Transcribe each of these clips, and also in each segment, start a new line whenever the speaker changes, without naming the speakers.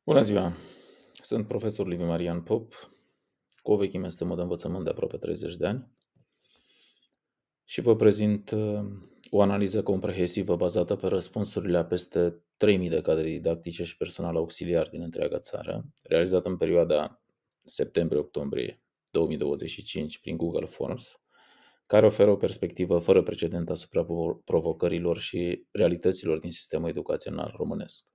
Bună ziua! Sunt profesor Liviu Marian Pop, cu o vechime în sistemul de învățământ de aproape 30 de ani și vă prezint o analiză comprehensivă bazată pe răspunsurile a peste 3000 de cadre didactice și personal auxiliar din întreaga țară, realizată în perioada septembrie-octombrie 2025 prin Google Forms, care oferă o perspectivă fără precedent asupra provocărilor și realităților din sistemul educațional românesc.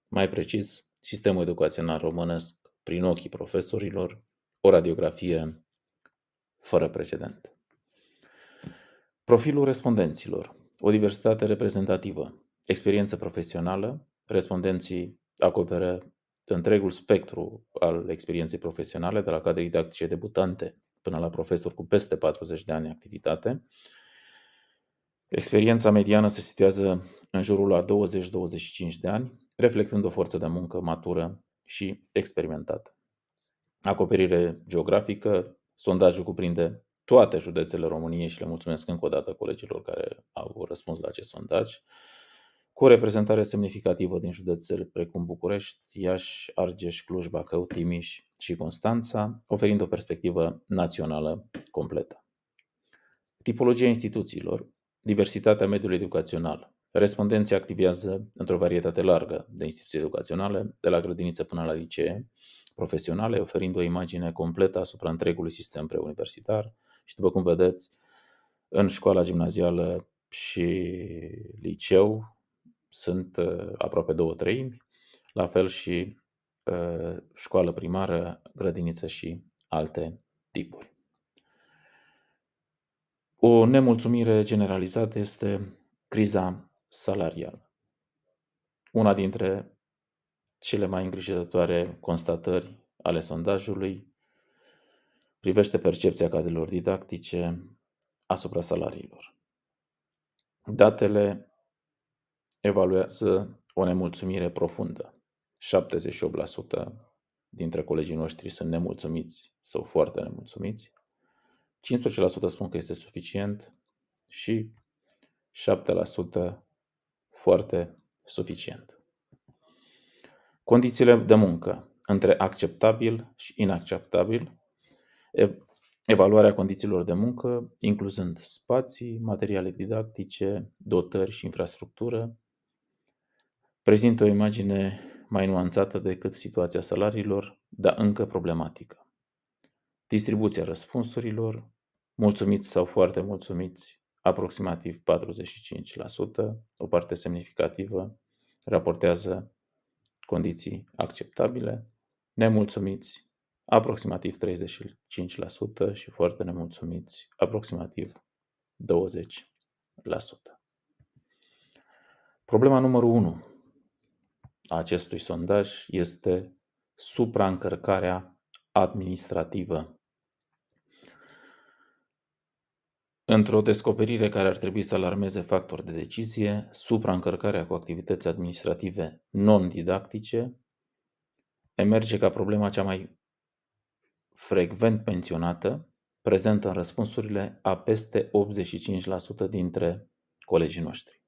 Mai precis, sistemul educațional românesc prin ochii profesorilor, o radiografie fără precedent. Profilul respondenților, o diversitate reprezentativă, experiență profesională, respondenții acoperă întregul spectru al experienței profesionale, de la cadre didactice debutante până la profesori cu peste 40 de ani de activitate. Experiența mediană se situează în jurul la 20-25 de ani, reflectând o forță de muncă matură și experimentată. Acoperire geografică, sondajul cuprinde toate județele României și le mulțumesc încă o dată colegilor care au răspuns la acest sondaj, cu o reprezentare semnificativă din județele precum București, Iași, Argeș, Cluj, Bacău, Timiș și Constanța, oferind o perspectivă națională completă. Tipologia instituțiilor, diversitatea mediului educațional. Respondenții activează într-o varietate largă de instituții educaționale, de la grădiniță până la licee profesionale, oferind o imagine completă asupra întregului sistem preuniversitar și, după cum vedeți, în școala gimnazială și liceu sunt aproape 2/3, la fel și școală primară, grădiniță și alte tipuri. O nemulțumire generalizată este criza salarială. Una dintre cele mai îngrijorătoare constatări ale sondajului privește percepția cadrelor didactice asupra salariilor. Datele evaluează o nemulțumire profundă. 78% dintre colegii noștri sunt nemulțumiți sau foarte nemulțumiți, 15% spun că este suficient și 7% foarte suficient. Condițiile de muncă între acceptabil și inacceptabil. Evaluarea condițiilor de muncă, incluzând spații, materiale didactice, dotări și infrastructură, prezintă o imagine mai nuanțată decât situația salariilor, dar încă problematică. Distribuția răspunsurilor, mulțumiți sau foarte mulțumiți, aproximativ 45%, o parte semnificativă raportează condiții acceptabile, nemulțumiți aproximativ 35% și foarte nemulțumiți aproximativ 20%. Problema numărul 1 a acestui sondaj este supraîncărcarea administrativă. Într-o descoperire care ar trebui să alarmeze factori de decizie, supraîncărcarea cu activități administrative non-didactice emerge ca problema cea mai frecvent menționată, prezentă în răspunsurile a peste 85% dintre colegii noștri.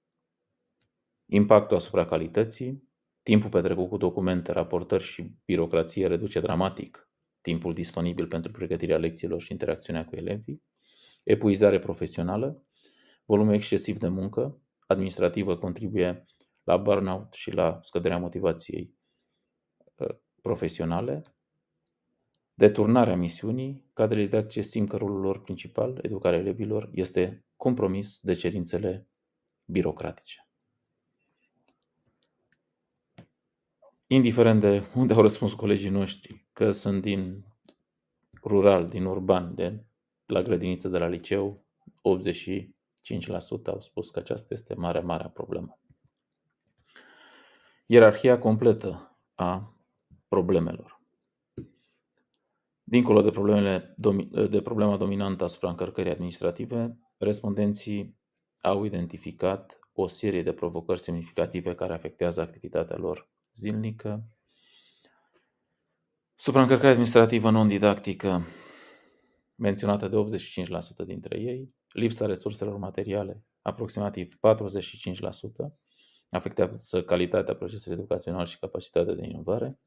Impactul asupra calității, timpul petrecut cu documente, raportări și birocrație reduce dramatic timpul disponibil pentru pregătirea lecțiilor și interacțiunea cu elevii, epuizare profesională, volum excesiv de muncă administrativă contribuie la burnout și la scăderea motivației profesionale, deturnarea misiunii, cadrele didactice simt că rolul lor principal, educarea elevilor, este compromis de cerințele birocratice. Indiferent de unde au răspuns colegii noștri, că sunt din rural, din urban, de la grădiniță, de la liceu, 85% au spus că aceasta este marea problemă. Ierarhia completă a problemelor. Dincolo de problema dominantă asupra încărcării administrative, respondenții au identificat o serie de provocări semnificative care afectează activitatea lor zilnică. Supraîncărcarea administrativă non-didactică, menționată de 85% dintre ei, lipsa resurselor materiale, aproximativ 45%, afectează calitatea procesului educațional și capacitatea de inovare.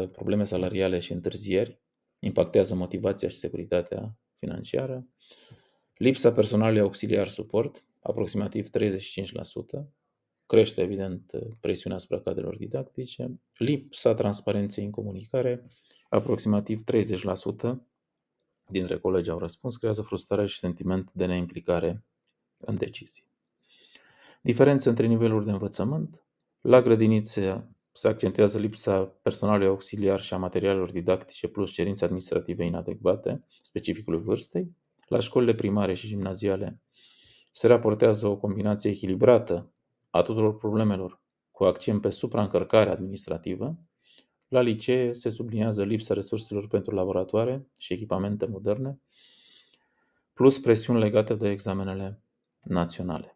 40% probleme salariale și întârzieri impactează motivația și securitatea financiară. Lipsa personalului auxiliar suport, aproximativ 35%, crește evident presiunea asupra cadrelor didactice. Lipsa transparenței în comunicare, aproximativ 30% dintre colegi au răspuns, creează frustrare și sentiment de neimplicare în decizii. Diferențe între niveluri de învățământ. La grădinițe se accentuează lipsa personalului auxiliar și a materialelor didactice plus cerințe administrative inadecvate specificului vârstei. La școlile primare și gimnaziale se raportează o combinație echilibrată a tuturor problemelor cu accent pe supraîncărcare administrativă. La licee se subliniază lipsa resurselor pentru laboratoare și echipamente moderne, plus presiuni legate de examenele naționale.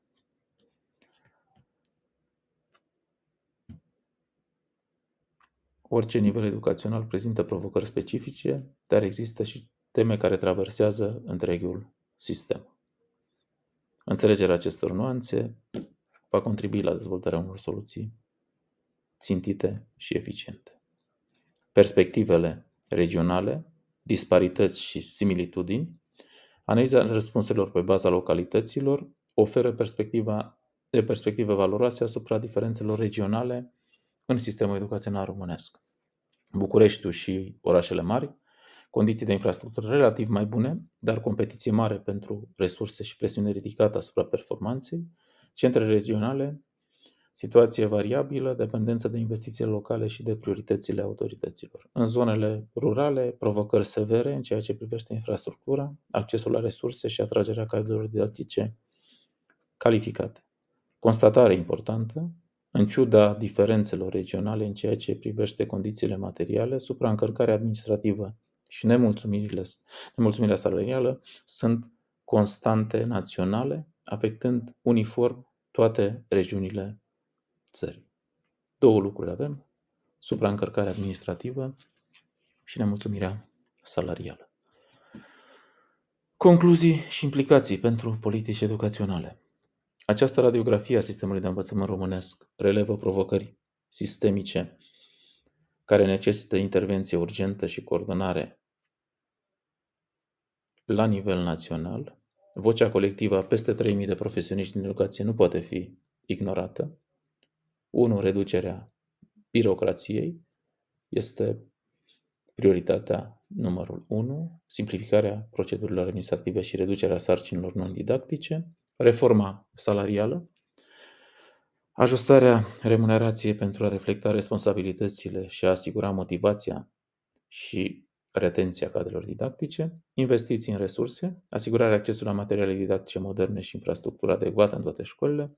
Orice nivel educațional prezintă provocări specifice, dar există și teme care traversează întregul sistem. Înțelegerea acestor nuanțe va contribui la dezvoltarea unor soluții țintite și eficiente. Perspectivele regionale, disparități și similitudini, analiza răspunsurilor pe baza localităților oferă perspective valoroase asupra diferențelor regionale în sistemul educațional românesc. Bucureștiul și orașele mari, condiții de infrastructură relativ mai bune, dar competiție mare pentru resurse și presiune ridicată asupra performanței. Centre regionale, situație variabilă, dependență de investiții locale și de prioritățile autorităților. În zonele rurale, provocări severe în ceea ce privește infrastructura, accesul la resurse și atragerea cadrelor didactice calificate. Constatare importantă, în ciuda diferențelor regionale în ceea ce privește condițiile materiale, supraîncărcarea administrativă și nemulțumirea salarială sunt constante naționale, afectând uniform toate regiunile țării. Două lucruri avem: supraîncărcarea administrativă și nemulțumirea salarială. Concluzii și implicații pentru politici educaționale. Această radiografie a sistemului de învățământ românesc relevă provocări sistemice care necesită intervenție urgentă și coordonare la nivel național. Vocea colectivă a peste 3.000 de profesioniști din educație nu poate fi ignorată. 1. Reducerea birocrației este prioritatea numărul 1, simplificarea procedurilor administrative și reducerea sarcinilor non-didactice, reforma salarială, ajustarea remunerației pentru a reflecta responsabilitățile și a asigura motivația și retenția cadrelor didactice, investiții în resurse, asigurarea accesului la materiale didactice moderne și infrastructură adecvată în toate școlile,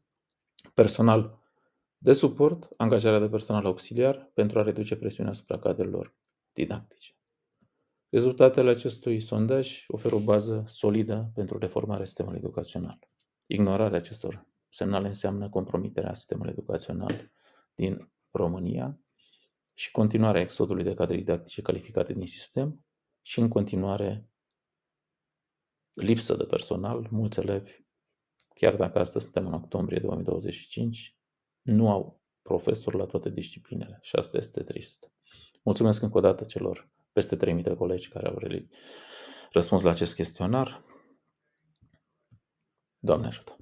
personal de suport, angajarea de personal auxiliar pentru a reduce presiunea asupra cadrelor didactice. Rezultatele acestui sondaj oferă o bază solidă pentru reformarea sistemului educațional. Ignorarea acestor semnale înseamnă compromiterea sistemului educațional din România și continuarea exodului de cadre didactice calificate din sistem și în continuare lipsă de personal. Mulți elevi, chiar dacă astăzi suntem în octombrie 2025, nu au profesori la toate disciplinele și asta este trist. Mulțumesc încă o dată celor peste 3.000 de colegi care au răspuns la acest chestionar. Doamne ajută!